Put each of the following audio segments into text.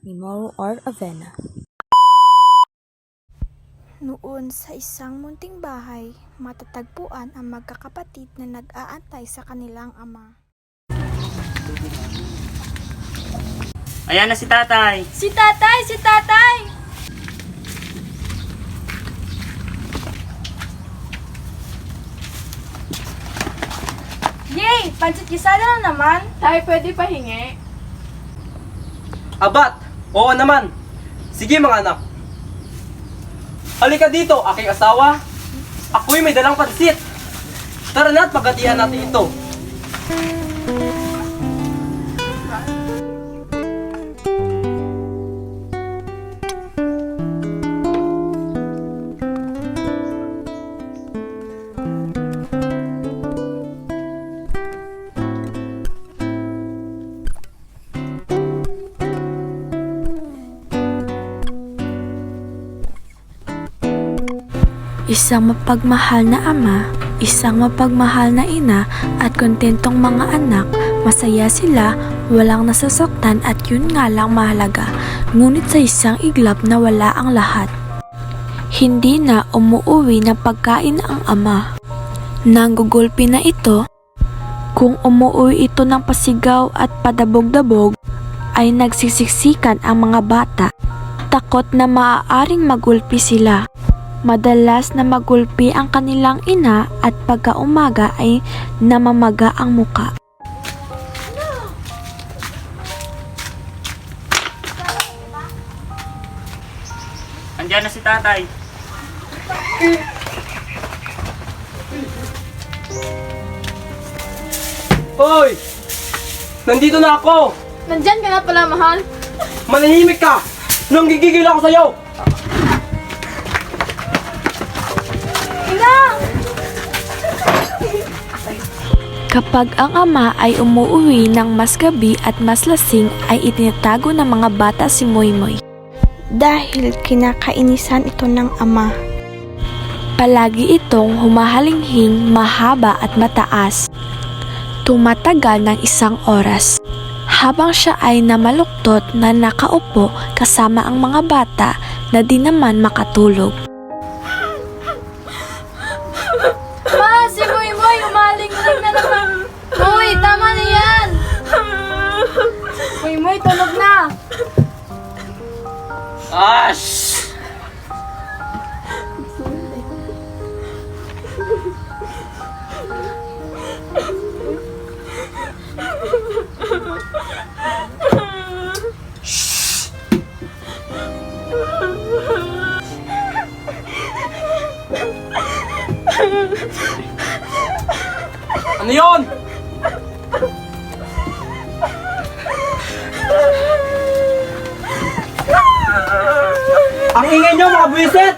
ni Mauro R. Avena. Noon sa isang munting bahay, matatagpuan ang magkakapatid na nag-aantay sa kanilang ama. Ayan na si tatay. Si tatay! Si tatay! Yay! Pansit gisada na naman! Tay, pwede pahingi? Abat! Oo naman! Sige mga anak! Halika dito, aking asawa! Ako'y may dalang pansit! Tara na at pagatian natin ito! Isang mapagmahal na ama, isang mapagmahal na ina at kontentong mga anak, masaya sila, walang nasasaktan at yun nga lang mahalaga. Ngunit sa isang iglap na wala ang lahat. Hindi na umuuwi ng pagkain ang ama. Nanggugulpi na ito. Kung umuuwi ito ng pasigaw at padabog-dabog, ay nagsisiksikan ang mga bata. Takot na maaaring magulpi sila. Madalas na magulpi ang kanilang ina at pagkaumaga ay namamaga ang muka. Andiyan na si tatay. Hoy! Nandito na ako! Nandyan ka na pala, mahal. Manahimik ka! Nanggigigil ako sa'yo! Kapag ang ama ay umuuwi ng mas gabi at mas lasing ay itinatago ng mga bata si Moymoy. Dahil kinakainisan ito ng ama. Palagi itong humahalinghing mahaba at mataas. Tumatagal ng 1 oras. Habang siya ay namaluktot na nakaupo kasama ang mga bata na di naman makatulog. Ma, si Moy umaling-ling na naman. Moy, tama na yan. Moy, tulog na. Ash! Ano yun? Ang ingay nyo mga buwisit!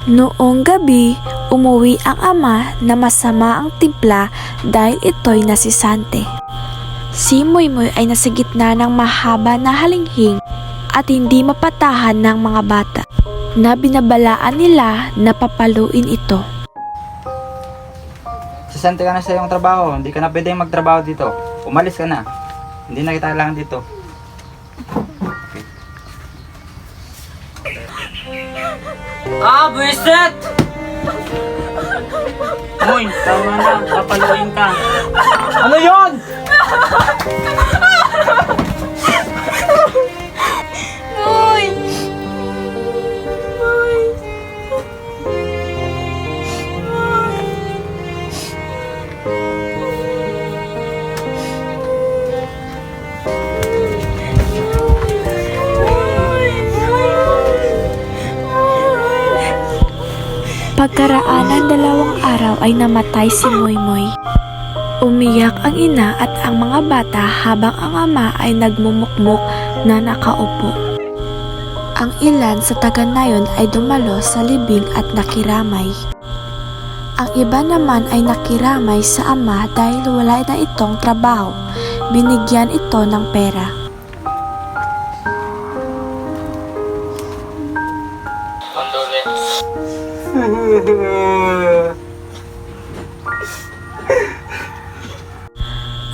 Noong gabi, umuwi ang ama na masama ang timpla dahil ito'y nasisante. Si Moymoy ay nasa gitna ng mahaba na halinghing at hindi mapatahan ng mga bata na binabalaan nila na papaluin ito. Sasante ka na sa iyong trabaho, hindi ka na pwedeng magtrabaho dito. Umalis ka na. Hindi na kita kailangan dito. Buwisit! Moy, tama na. Papaluin ka. Ano yun? Moy! Pagkaraan ng 2 araw ay namatay si Moymoy. Umiyak ang ina at ang mga bata habang ang ama ay nagmumukmok na nakaupo. Ang ilan sa taga-nayon ay dumalo sa libing at nakiramay. Ang iba naman ay nakiramay sa ama dahil wala na itong trabaho. Binigyan ito ng pera.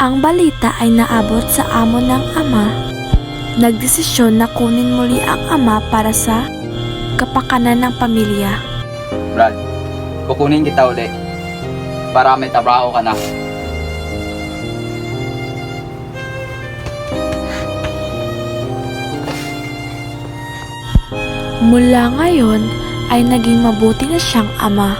Ang balita ay naabot sa amo ng ama. Nagdesisyon na kunin muli ang ama para sa kapakanan ng pamilya. Brad, kukunin kita uli para may trabaho ka na. Mula ngayon ay naging mabuti na siyang ama.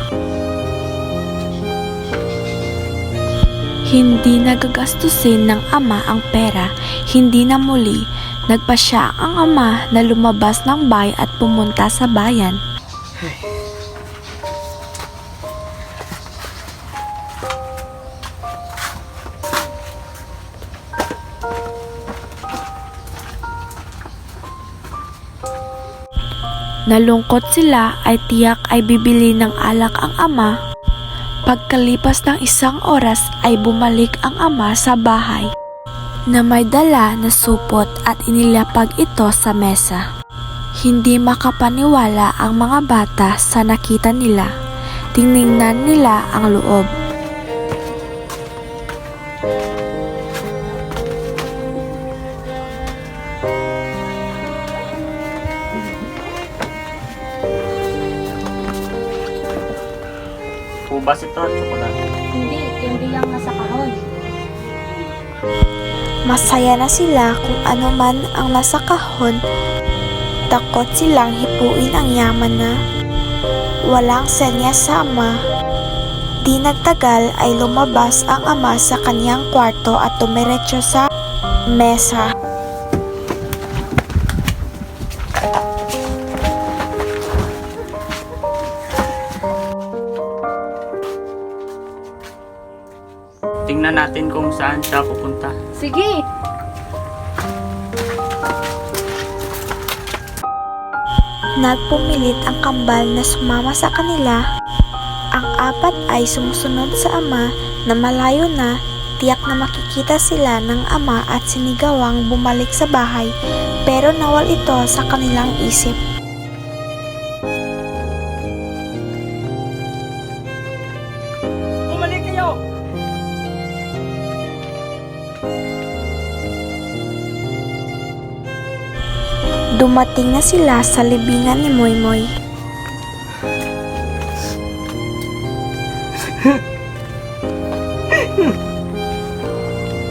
Hindi nagagastusin ng ama ang pera, hindi na muli. Nagpasya ang ama na lumabas ng bahay at pumunta sa bayan. Nalungkot sila ay tiyak ay bibili ng alak ang ama. Pagkalipas ng 1 oras ay bumalik ang ama sa bahay na may dala na supot at inilapag ito sa mesa. Hindi makapaniwala ang mga bata sa nakita nila. Tiningnan nila ang loob. Ubas ito at tsokolate. Hindi lang nasa kahon. Masaya na sila kung ano man ang nasa kahon. Takot silang hipuin ang yaman na walang senyas sa ama. Di nagtagal ay lumabas ang ama sa kanyang kwarto at tumiretso sa mesa. Tingnan natin kung saan siya pupunta. Sige! Nagpumilit ang kambal na sumama sa kanila. Ang 4 ay sumusunod sa ama na malayo na. Tiyak na makikita sila ng ama at sinigawang bumalik sa bahay, pero nawal ito sa kanilang isip. Bumalik kayo! Dumating na sila sa libingan ni Moymoy.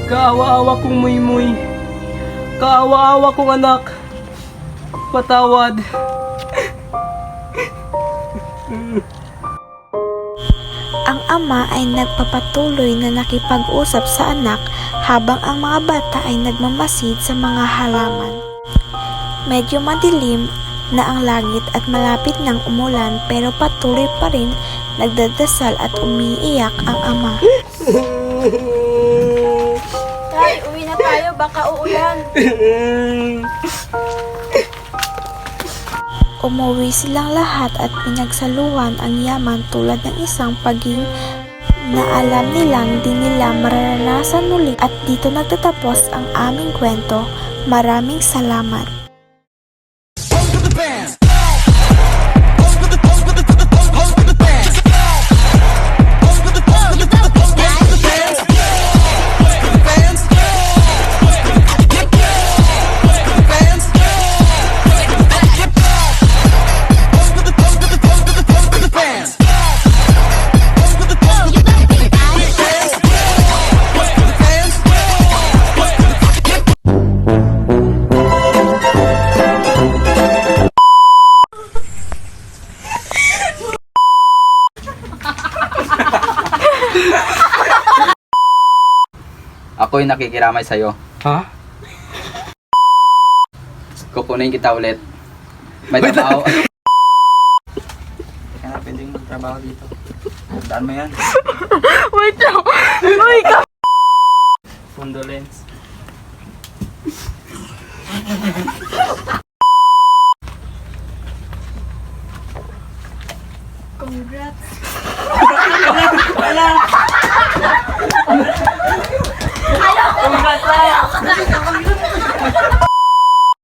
Kaawa-awa kong Moymoy. Kaawa-awa kong anak. Patawad. Ang ama ay nagpapatuloy na nakipag-usap sa anak habang ang mga bata ay nagmamasid sa mga halaman. Medyo madilim na ang langit at malapit ng umulan pero patuloy pa rin nagdadasal at umiiyak ang ama. Tay, uwi na tayo, baka uulan. Umuwi silang lahat at pinagsaluhan ang yaman tulad ng isang paging na alam nilang di nila mararanasan muli. At dito nagtatapos ang aming kwento. Maraming salamat. Ako'y nakikiramay sa'yo. Ha? Kukunin kita ulit. May trabaho. Hindi ka na pwedeng magtrabaho dito. Saan mo yan? Wait lang! Wait ka! Condolence. Congrats. Wala!